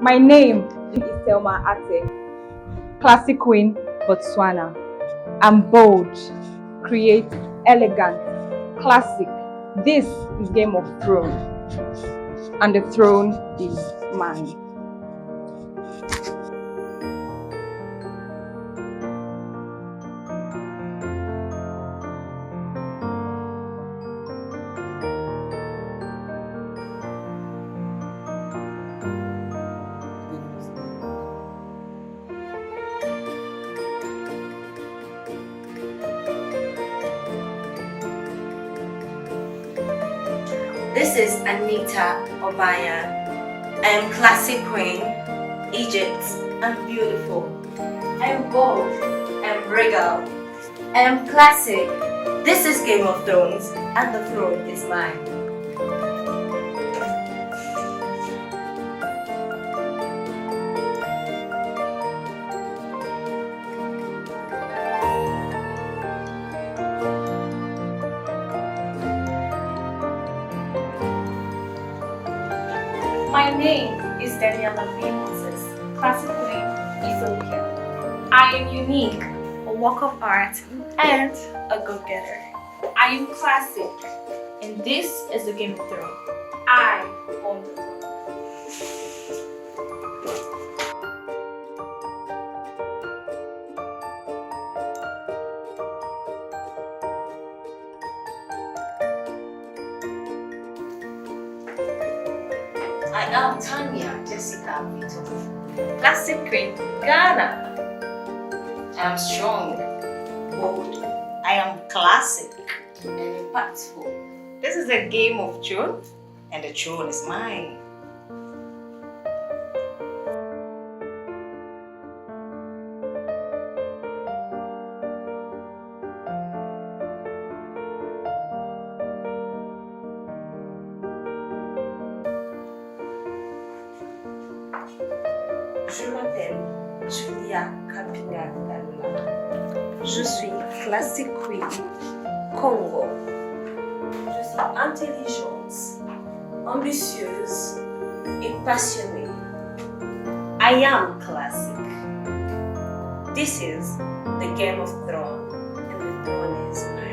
My name is Selma Ate, classic queen, Botswana. I'm bold, creative, elegant, classic. This is Game of Thrones, and the throne is mine. This is Anita Obaya. I am classic queen, Egypt. I'm beautiful. I am bold. I am regal. I am classic. This is Game of Thrones, and the throne is mine. My name is Daniela B. Moses, classic queen, Ethiopia. I am unique, a work of art, and a go-getter. I am classic, and this is the Game of Thrones. I own the throne. I am Tanya Jessica Vito, classic queen, Ghana. I am strong, bold. I am classic and impactful. This is a Game of Thrones, and the throne is mine. Je m'appelle Julia Kapinga Dalla. Je suis classic queen, Congo. Je suis intelligente, ambitieuse et passionnée. I am classic. This is the Game of Thrones, and the throne is mine.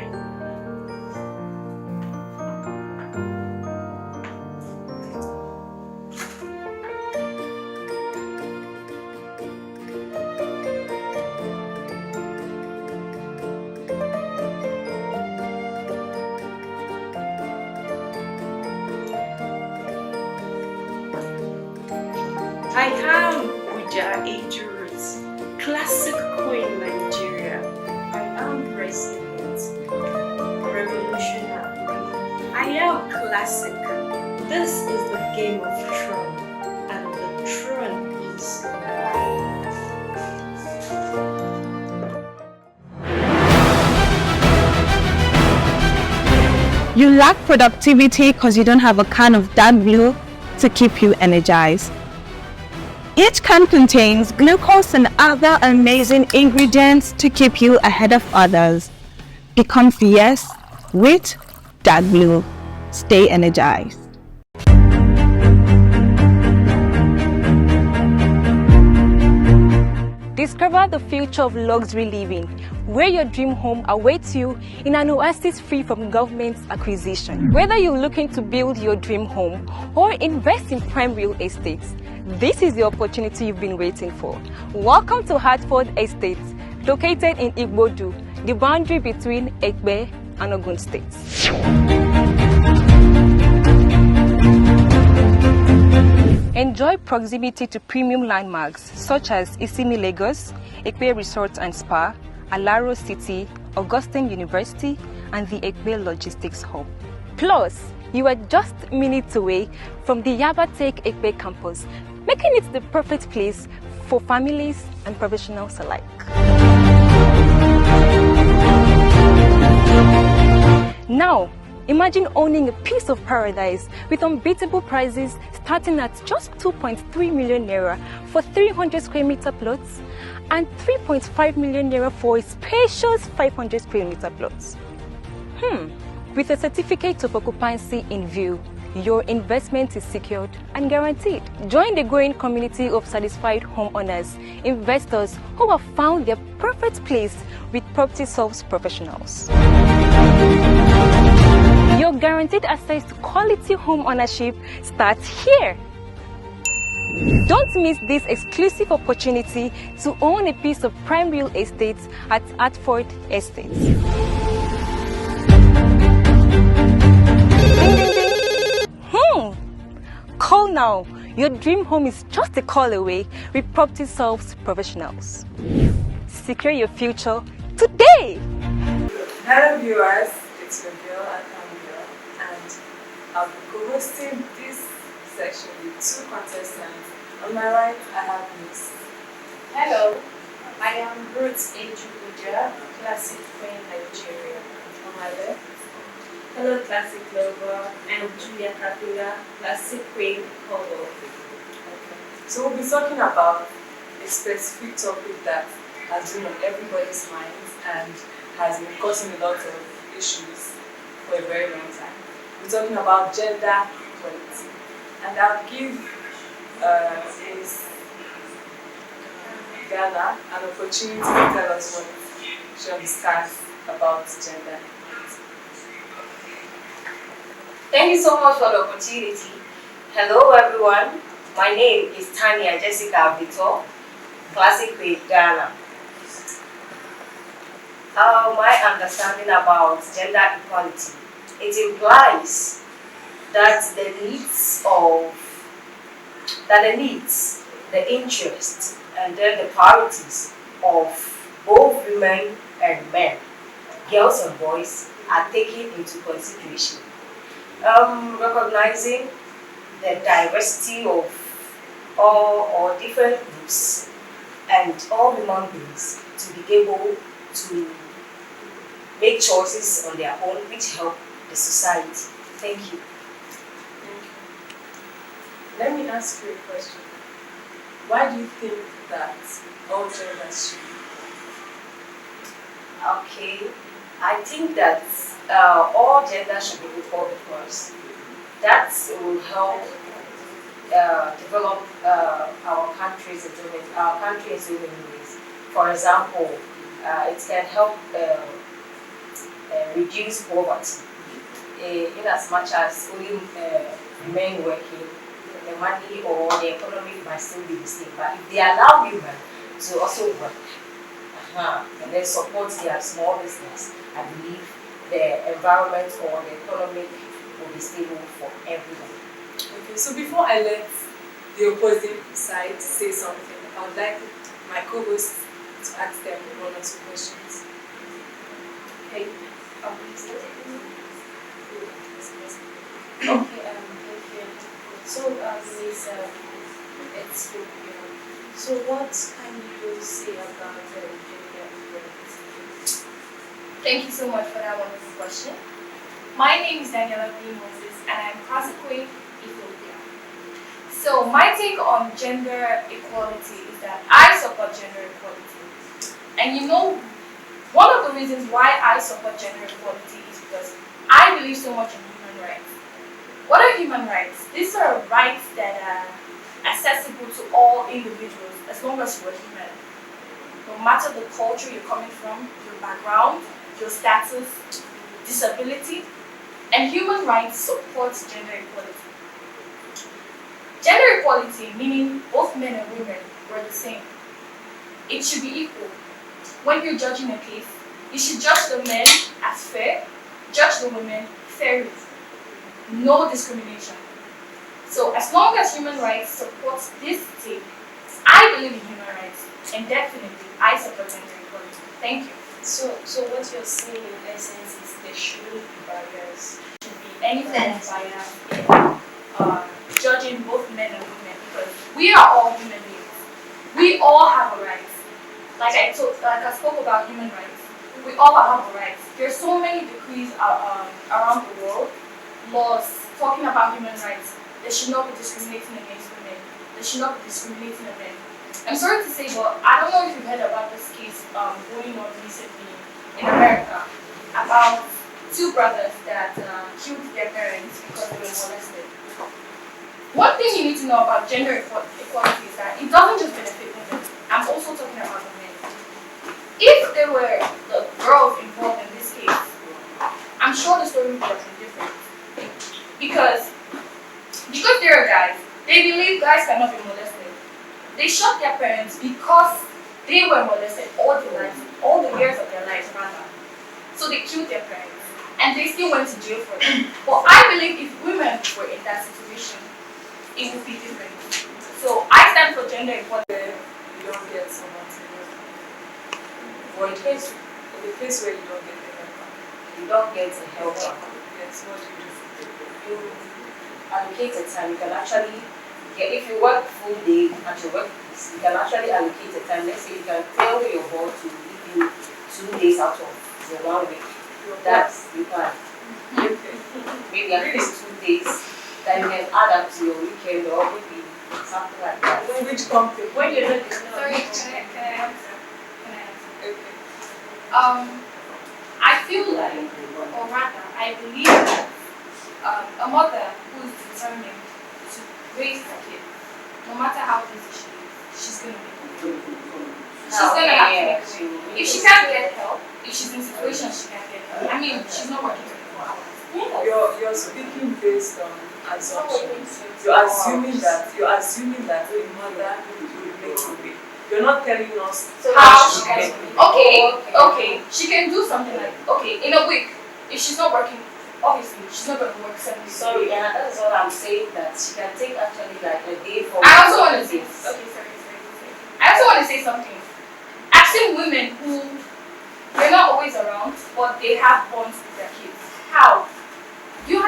I am Uja Ejurus, classic queen Nigeria. I am president, revolutionary. I am classic. This is the Game of Thrones, and the throne is mine. You lack productivity because you don't have a can of dark blue to keep you energized. Each can contains glucose and other amazing ingredients to keep you ahead of others. Become fierce with Dark Blue. Stay energized. Discover the future of luxury living, where your dream home awaits you in an oasis free from government acquisition. Whether you're looking to build your dream home or invest in prime real estates, this is the opportunity you've been waiting for. Welcome to Hartford Estates, located in Igbodu, the boundary between Ekbe and Ogun states. Enjoy proximity to premium landmarks such as Isimi Lagos, Ekbe Resort and Spa, Alaro City, Augustine University, and the Ekbe Logistics Hub. Plus, you are just minutes away from the Yabatek Ekbe campus, making it the perfect place for families and professionals alike. Now, imagine owning a piece of paradise with unbeatable prices starting at just 2.3 million naira for 300 square meter plots and 3.5 million naira for a spacious 500 square meter plots. With a certificate of occupancy in view, your investment is secured and guaranteed. Join the growing community of satisfied homeowners, investors who have found their perfect place with Property Solves professionals. Your guaranteed access to quality home ownership starts here. Don't miss this exclusive opportunity to own a piece of prime real estate at Hartford Estates. Call now. Your dream home is just a call away with Property Solves professionals. Secure your future today. Hello viewers, it's your girl Akamio, and I'll be co-hosting this section with two contestants. On my right, I have Miss. Hello, I am Ruth Ejubuja, Classic Queen Nigeria. On my left. Hello, Classic Lover. I'm Julia Kapula, Classic Queen Kobo. Okay. So we'll be talking about a specific topic that has been on everybody's minds and has been causing a lot of issues for a very long time. We're talking about gender equality. And I'll give Ms. Ghana an opportunity to tell us what she understands about gender equality. Thank you so much for the opportunity. Hello everyone, my name is Tanya Jessica Vito, Classic Queen Ghana. My understanding about gender equality, it implies that the needs, the interests, and then the priorities of both women and men, girls and boys, are taken into consideration. Recognizing the diversity of all or different groups and all human beings to be able to make choices on their own which help the society. Thank you. Let me ask you a question. Why do you think that all genders should be equal? Okay, I think that all genders should be equal because that will help develop our country in so many ways. For example, it can help reduce poverty. In as much as only men working, the money or the economy might still be the same. But if they allow women to also work and then support their small business, I believe the environment or the economy will be stable for everyone. Okay, so before I let the opposing side say something, I would like my co-host to ask them one or two questions. Okay, thank you. So, Ms. Ethiopia, so what can you say about gender equality? Thank you so much for that wonderful question. My name is Daniela B. Moses, and I'm Classic Queen Ethiopia. So, my take on gender equality is that I support gender equality. And you know, one of the reasons why I support gender equality is because I believe so much in human rights. What are human rights? These are rights that are accessible to all individuals as long as you are human. No matter the culture you're coming from, your background, your status, disability, and human rights supports gender equality. Gender equality, meaning both men and women were the same. It should be equal. When you're judging a case, you should judge the men as fair, judge the women fairly. No discrimination. So as long as human rights supports this thing, I believe in human rights, and definitely I support gender equality. Thank you. So what you're saying in essence is there shouldn't be barriers. Should be any form of bias in judging both men and women, because we are all human beings. We all have a right. Like I spoke about human rights. We all have a right. There's so many decrees around the world, laws talking about human rights. They should not be discriminating against women. They should not be discriminating against men. I'm sorry to say, but I don't know if you've heard about this case going on recently in America about two brothers that killed their parents because they were molested. One thing you need to know about gender equality is that it doesn't just benefit women. I'm also talking about the men. If there were the girls involved in this case, I'm sure the story would have been different. Because they're guys, they believe guys cannot be molested. They shot their parents because they were molested all the years of their lives rather. So they killed their parents. And they still went to jail for them. But I believe if women were in that situation, it would be different. So I stand for gender equality. You don't get someone to work. For in the case where you don't get the help, You don't get a help. yes, what do you do? You allocate a time. You can actually if you work full day at your workplace, you can actually allocate a time. Let's say you can tell your boss to give you 2 days out of the 1 week. That's you can. Maybe at least 2 days. Then you can add up to your weekend or maybe something like that. Which company? When you're not Sorry, can I answer? Okay. I feel like, or rather, I believe that a mother who is determined to raise a kid, no matter how busy she is, she's going to make it. She's going to have to make it. If she can't get help, if she's in situations she can't get help, I mean, she's not working 24 hours. You're speaking based on assumptions. You're assuming that a mother will make a way. You're not telling us How she she can can make it. okay, she can do something like, okay, in a week, if she's not working, obviously, she's not going to work 7 days. Sorry, yeah, that's what I'm saying, that she can take actually like a day for I also want to say, I also want to say something. I've seen women who, they're not always around, but they have bonds with their kids. How? You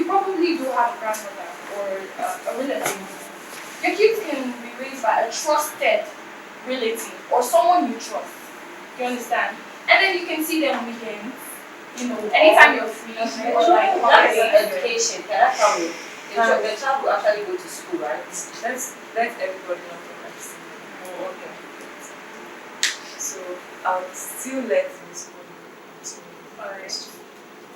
probably do have a grandmother or a relative. Your kids can be raised by a trusted relative or someone you trust. You understand? And then you can see them weekends. You know, anytime you're free, or like That is holidays. education. Can I tell you? The child will actually go to school, right? Let everybody know what I'm saying. Oh, okay. So I'll still let Miss Moni continue.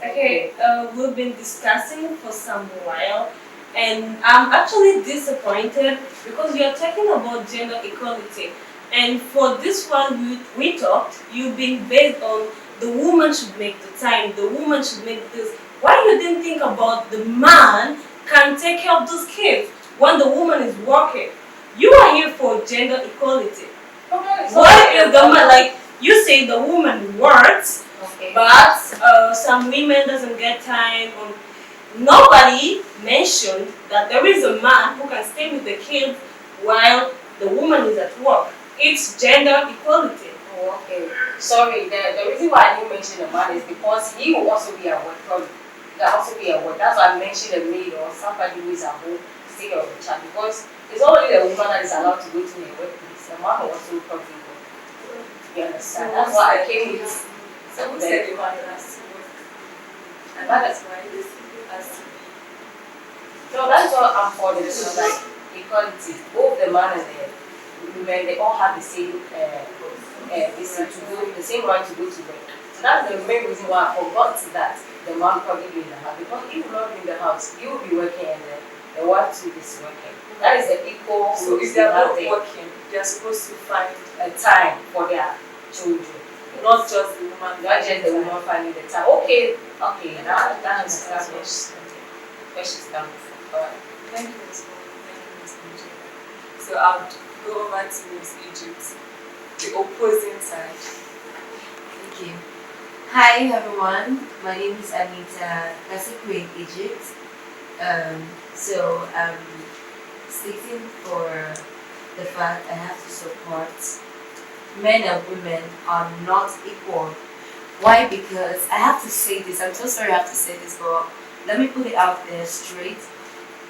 Okay, we've been discussing for some while, and I'm actually disappointed because you're talking about gender equality. And for this one, we talked, you've been based on the woman should make the time, the woman should make this. Why you didn't think about the man can take care of those kids when the woman is working? You are here for gender equality. What is the man, like you say the woman works, Okay. but some women doesn't get time. Nobody mentioned that there is a man who can stay with the kids while the woman is at work. It's gender equality. Oh, okay. Sorry, the reason why I didn't mention the man is because he will also be at work. Probably. He can also be at work. That's why I mentioned a maid or somebody who is at home to take care of the child, because it's not only the woman that is allowed to go to her workplace. The man will also probably go. You understand? That's why I came with. So who said the man has to work? And That that's why this has to be. No, that's what I'm for. This is like equality. Both the man and the women, they all have the same the same right to go to work. So that's the main reason why I forgot that the man probably be in the house, because he will not be in the house. He will be working and the wife too is working. That is the equal. So if they're not working, they're supposed to find a time for their children. not just the woman. Not just the woman finding the time. Okay, that is established. Questions down before. Alright. Thank you, Ms. Moore. Thank you, Ms. Nigeria. So I'll go over to Ms. Egypt, the opposing side. Thank you. Hi everyone, my name is Anita Kasikwe in Egypt. So I'm stating for the fact I have to support men and women are not equal. Why? Because I have to say this, I'm so sorry I have to say this, but let me put it out there straight.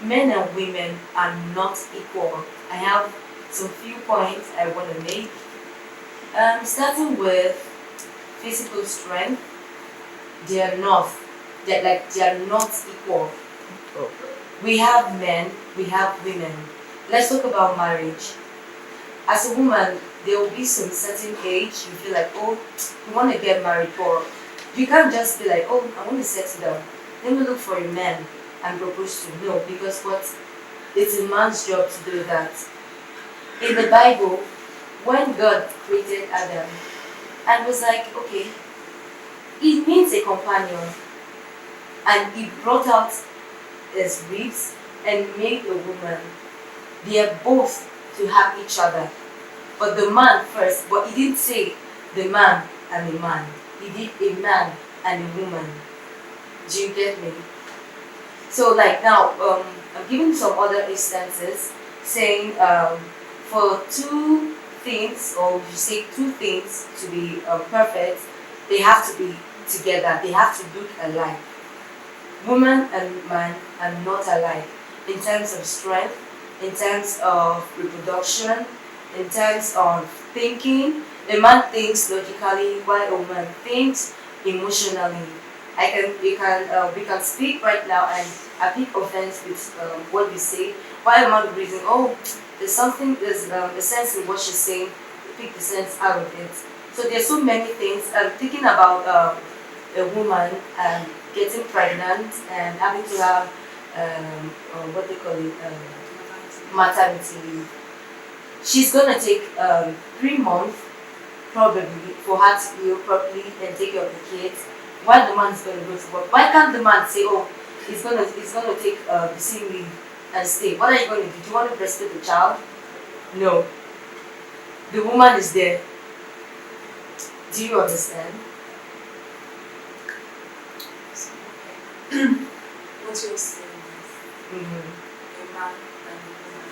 Men and women are not equal. I have some few points I want to make. Starting with physical strength, they are not equal. We have men, we have women. Let's talk about marriage. As a woman, there will be some certain age you feel like, oh, you want to get married, but You can't just be like, oh, I want to settle down. Let me look for a man and propose to. No, because what? It's a man's job to do that. In the Bible, when God created Adam and was like, okay, it needs a companion, and he brought out his ribs and made a woman. They are both to have each other. But the man first, but he didn't say the man and the man. He did a man and a woman. Do you get me? So like now, I'm giving some other instances saying for two things, or if you say two things to be perfect, they have to be together. They have to look alike. Woman and man are not alike in terms of strength, in terms of reproduction, in terms of thinking. A man thinks logically, while a woman thinks emotionally. We can speak right now, and I pick offense with what we say. While a man will reason, oh, there's a sense in what she's saying. Pick the sense out of it. So there's so many things. I'm thinking about a woman getting pregnant and having to have what they call it, maternity leave. She's gonna take 3 months probably for her to heal properly and take care of the kids. While the man is gonna go to work, why can't the man say, oh, he's gonna take the same leave and stay? What are you gonna do? Do you want to breastfeed the child? No. The woman is there. Do you understand? What you're saying is a man and a woman.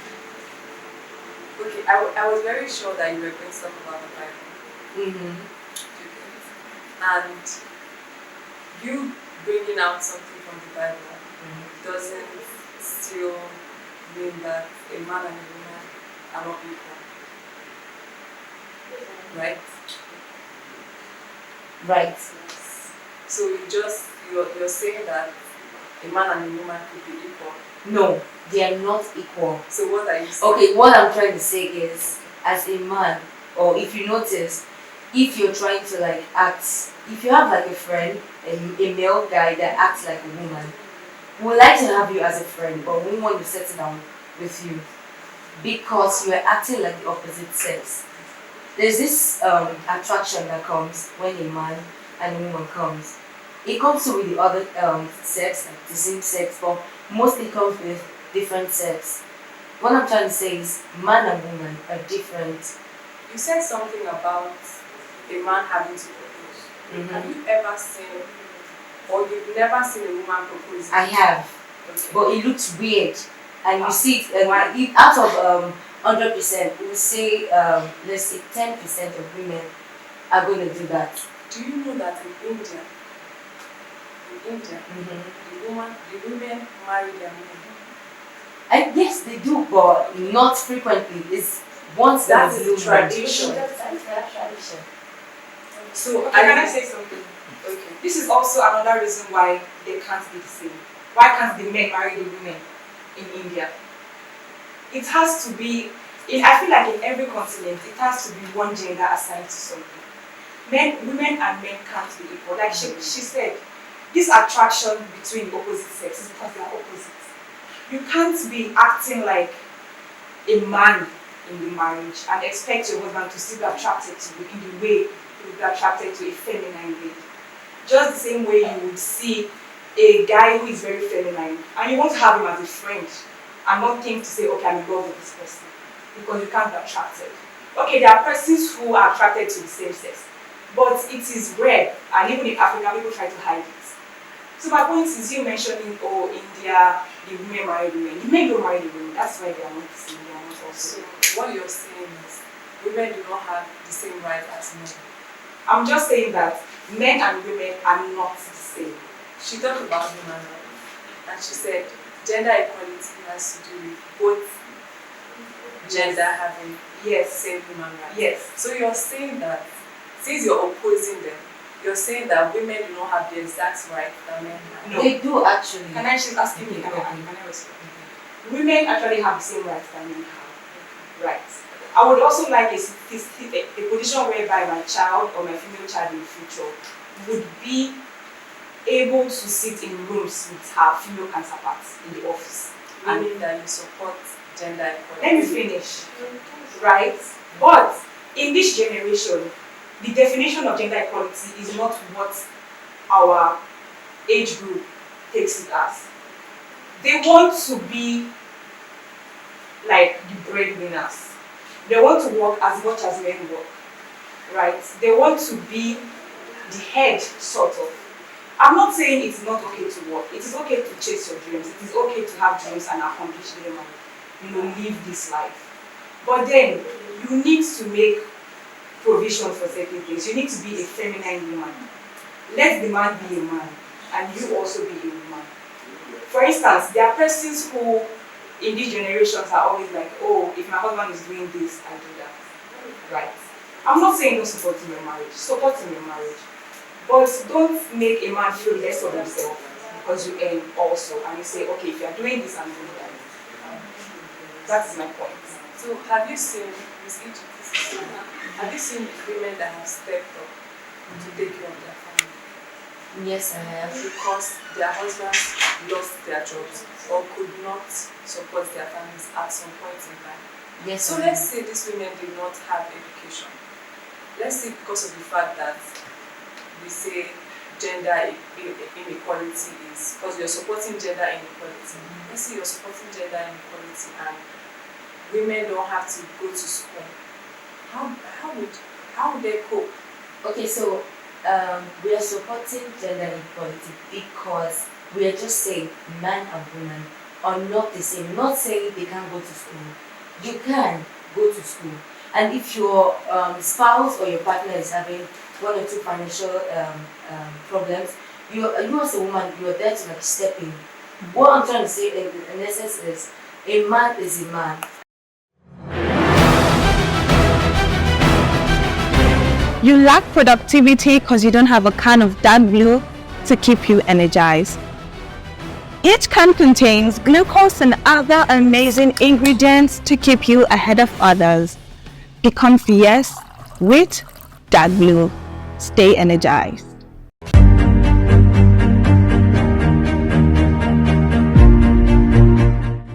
Okay, I was very sure that you were going to talk about the Bible. And you bringing out something from the Bible doesn't still mean that a man and a woman are not equal. Right? Right. So you're saying that a man and a woman could be equal. No, they are not equal. So what are you saying? Okay, what I'm trying to say is, as a man, or if you notice, if you're trying to like act, if you have like a friend, a male guy that acts like a woman, we would like to have you as a friend, but we want to settle down with you because you are acting like the opposite sex. There's this attraction that comes when a man and a woman comes. It comes with the other sex, like the same sex, but mostly comes with different sex. What I'm trying to say is, man and woman are different. You said something about a man having to propose. Have you ever seen, or you've never seen a woman propose? I have, Okay. but it looks weird, and you see it, out of 100%, we will say let's say 10% of women are going to do that. Do you know that in India, the women marry their men? And yes, they do, but not frequently. It's once That in a is blue the moon. tradition. That's tradition. So Okay, can I say something? Okay. This is also another reason why they can't be the same. Why can't the men marry the women in India? It has to be, I feel like in every continent, it has to be one gender assigned to something. Women and men can't be equal. Like she said, this attraction between the opposite sexes because they are opposites. You can't be acting like a man in the marriage and expect your husband to still be attracted to you in the way you would be attracted to a feminine lady. Just the same way you would see a guy who is very feminine and you want to have him as a friend and not think to say, okay, I'm in love with this person, because you can't be attracted. Okay, there are persons who are attracted to the same sex, but it is rare, and even in Africa, people try to hide it. So my point is, you mentioning, oh, India, the women marry the men. The men don't marry the women. That's why they are not the same. They are not also. So what you're saying is, women do not have the same rights as men. I'm just saying that men and women are not the same. She talked about human rights, and she said gender equality has to do with both gender having same human rights. Yes. So you're saying that since you're opposing them, you're saying that women do not have the exact right that men have. No. They do actually. Can I just ask you, can I respond? Women actually have the same rights that men have. Right. I would also like a position whereby my child or my female child in the future would be able to sit in rooms with her female counterparts in the office. Meaning that you support gender equality. Let me finish. Right? But in this generation, the definition of gender equality is not what our age group takes it as. They want to be like the breadwinners. They want to work as much as men work. Right? They want to be the head, sort of. I'm not saying it's not okay to work. It is okay to chase your dreams. It is okay to have dreams and accomplish them and live this life. But then you need to make provision for certain things. You need to be a feminine woman. Let the man be a man and you also be a woman. For instance, there are persons who in these generations are always like, oh, if my husband is doing this, I do that. Right? I'm not saying don't support in your marriage. Support in your marriage. But don't make a man feel less of himself because you earn also. And you say, okay, if you are doing this, I'm doing that. That is my point. So have you seen, Ms. Egypt, have you seen women that have stepped up to take care of their family? Yes, I have. Because their husbands lost their jobs or could not support their families at some point in time. Yes. So let's say these women did not have education. Let's say because of the fact that we say gender inequality is because you're supporting gender inequality. Let's say you're supporting gender inequality and women don't have to go to school. How would they cope? Okay, so we are supporting gender equality because we are just saying man and woman are not the same. Not saying they can't go to school. You can go to school. And if your spouse or your partner is having one or two financial problems, you as a woman, you are there to like step in. What I'm trying to say in essence is a man is a man. You lack productivity because you don't have a can of dark blue to keep you energized. Each can contains glucose and other amazing ingredients to keep you ahead of others. Become fierce with dark blue. Stay energized.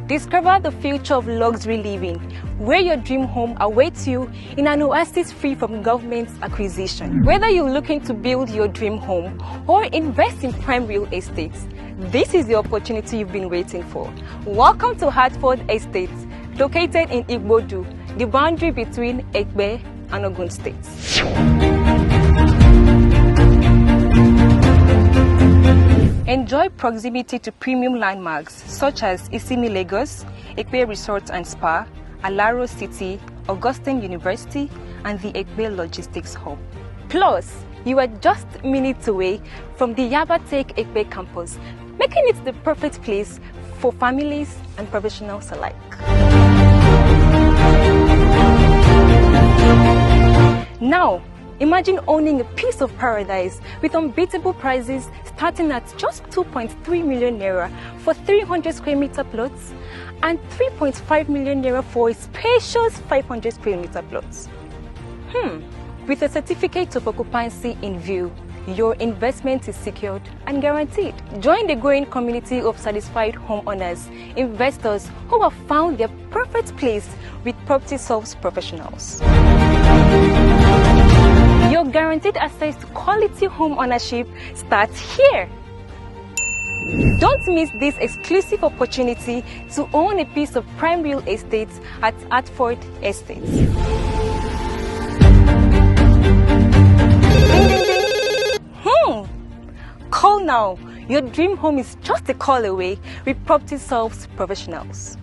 Discover the future of luxury living, where your dream home awaits you in an oasis free from government acquisition. Whether you're looking to build your dream home or invest in prime real estates, this is the opportunity you've been waiting for. Welcome to Hartford Estates, located in Igbodu, the boundary between Ekpe and Ogun states. Enjoy proximity to premium landmarks such as Isimi Lagos, Ekpe Resort and Spa, Alaro City, Augustine University, and the Ekpe Logistics Hub. Plus, you are just minutes away from the Yabatech Ekpe campus, making it the perfect place for families and professionals alike. Now, imagine owning a piece of paradise with unbeatable prices starting at just 2.3 million naira for 300 square meter plots and 3.5 million naira for a spacious 500 square meter plots. With a certificate of occupancy in view, your investment is secured and guaranteed. Join the growing community of satisfied homeowners, investors who have found their perfect place with Property Solves professionals. Your guaranteed access to quality home ownership starts here. Don't miss this exclusive opportunity to own a piece of prime real estate at Hartford Estates. Call now. Your dream home is just a call away with Property Solves professionals.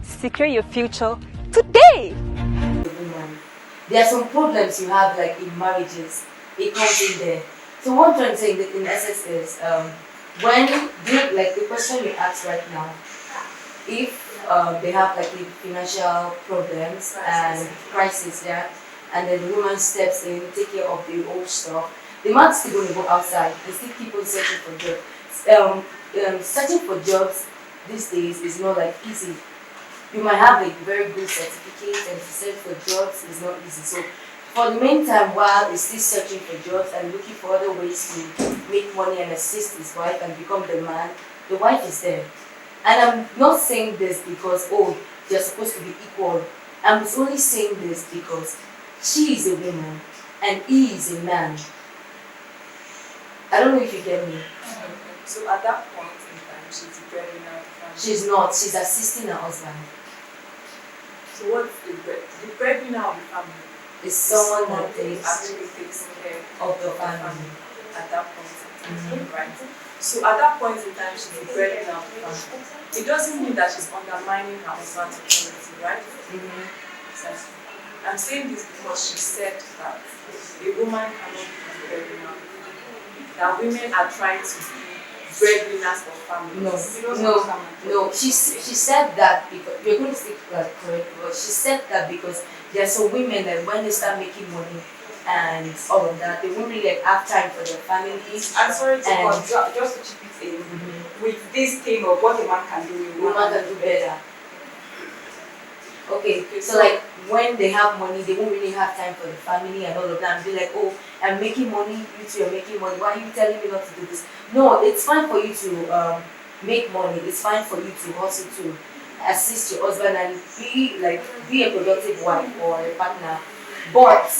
Secure your future today. There are some problems you have like in marriages. It comes in there. So what I'm trying to say in essence is when like the question you asked right now, if they have like the financial problems and crisis there, and then the woman steps in, take care of the old stuff, the man's still going to go outside and still keep on searching for jobs. Searching for jobs these days is not like easy. You might have a very good certificate and to search for jobs is not easy. So for the meantime, while he's still searching for jobs and looking for other ways to make money and assist his wife and become the wife is there. And I'm not saying this because, oh, they're supposed to be equal. I'm only saying this because she is a woman and he is a man. I don't know if you get me. So at that point in time, she's the breadwinner of the family. She's not. She's assisting her husband. So what's the breadwinner of the family? It's someone that actually takes care of the family. At that point in time, right? So at that point in time, she's the breadwinner of the family. It doesn't mean that she's undermining her husband's authority, right? Exactly. I'm saying this because she said that a woman cannot be the breadwinner. That women are trying to be breadwinners of families. No. She said that because you're going to speak correct, but she said that because there are some women that when they start making money and all of that, they won't really have time for their families. I'm sorry to cut, just to chip it in. With this thing of what a man can do, a woman can do better. Okay, so like when they have money, they won't really have time for the family and all of that and be like, oh, I'm making money, you two are making money, why are you telling me not to do this? No, it's fine for you to make money, it's fine for you to hustle to assist your husband and be a productive wife or a partner. But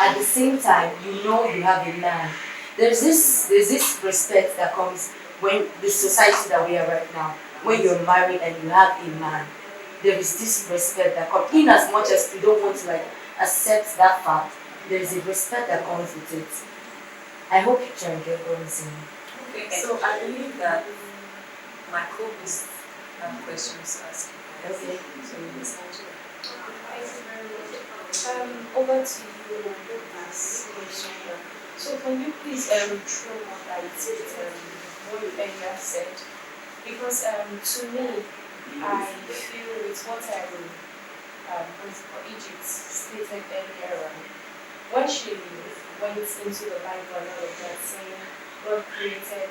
at the same time, you know you have a man. There's this respect that comes when the society that we are right now, when you're married and you have a man. There is this respect that comes in as much as we don't want to accept that fact. There is a respect that comes with it. I hope you try and get what I'm saying. Okay, so I believe that my co-host have questions to ask you. Okay. So you listen to it. Over to you, as Shana. So can you please throw more light with what you earlier said? Because to me, I feel it's what Egypt stated earlier on. When she went into the Bible and all of that, saying God created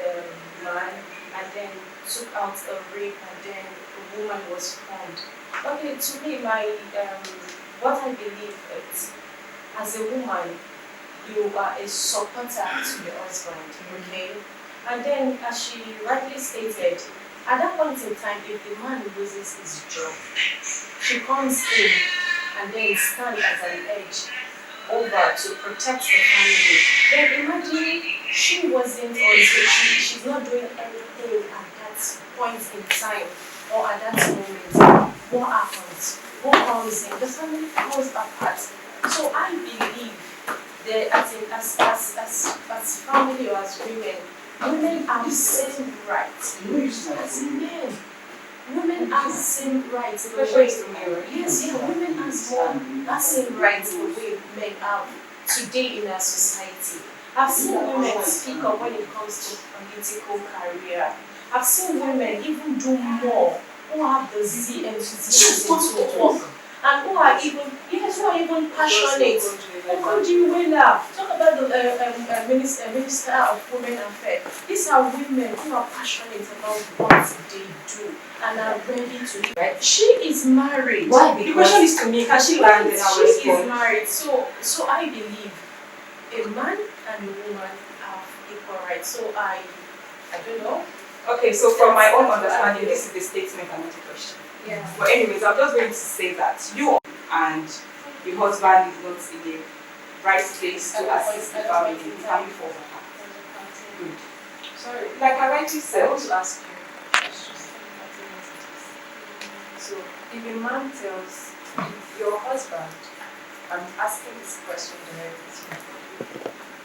man and then took out a rib and then a woman was formed. Okay, to me, what I believe is, as a woman, you are a supporter to your husband, okay? And then, as she rightly stated, at that point in time, if the man loses his job, she comes in and then stands as an edge over to protect the family. Then imagine she wasn't, or she's not doing anything at that point in time or at that moment. What happens? What comes in? The family falls apart. So I believe that as family or as women have same rights as men. Women have same rights the way women have same rights the way men have today in our society. I've seen women speak up when it comes to political career. I've seen women even do more, who have the enthusiasm to work, and who are even passionate. Talk about the Minister of Women Affairs. These are women who are passionate about what they do and are ready to do. Right? She is married. Why? The question is to me, can she land in our She is response? married. So I believe a man and a woman have equal rights. So I don't know. Okay, so from my own understanding, this is a statement and not a question. Yeah. But anyways, I'm just going to say that you and your husband is not in the right place to assist the family falls apart. Good. Sorry, Like I rightly I said, want to ask you a question. So, if a man tells your husband, I'm asking this question directly,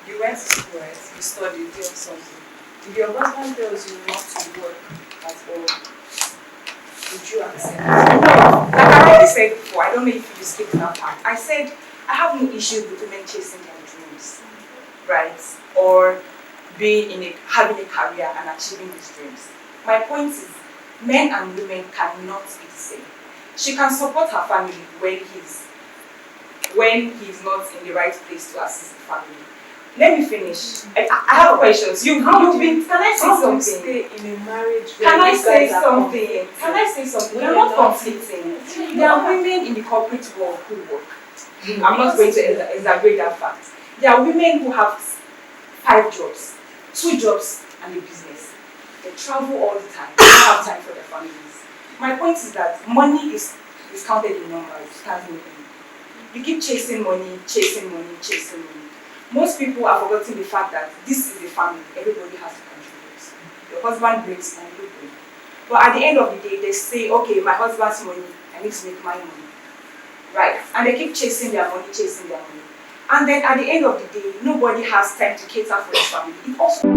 you went to school, right? You studied, you did something. If your husband tells you not to work at all, would you accept? like I already said before, I don't know if you skipped that part. I said I have no issues with women chasing their dreams, right? Or having a career and achieving these dreams. My point is, men and women cannot be the same. She can support her family when he's not in the right place to assist the family. Let me finish. I have questions. You've been. Can I say How do you something? stay in a marriage? Can where I you say guys are something? conflicting? Can I say something? We We're are not not. conflicting. There are women in the corporate world who work. I'm not going to exaggerate that fact. There are women who have 5 jobs, 2 jobs, and a business. They travel all the time. They don't have time for their families. My point is that money is counted in numbers. It can't be anything. You keep chasing money, chasing money, chasing money. Most people are forgetting the fact that this is a family. Everybody has to contribute. Your husband brings and you bring. But at the end of the day, they say, okay, my husband's money, I need to make my money. Right? And they keep chasing their money, chasing their money. And then at the end of the day, nobody has time to cater for his family. It also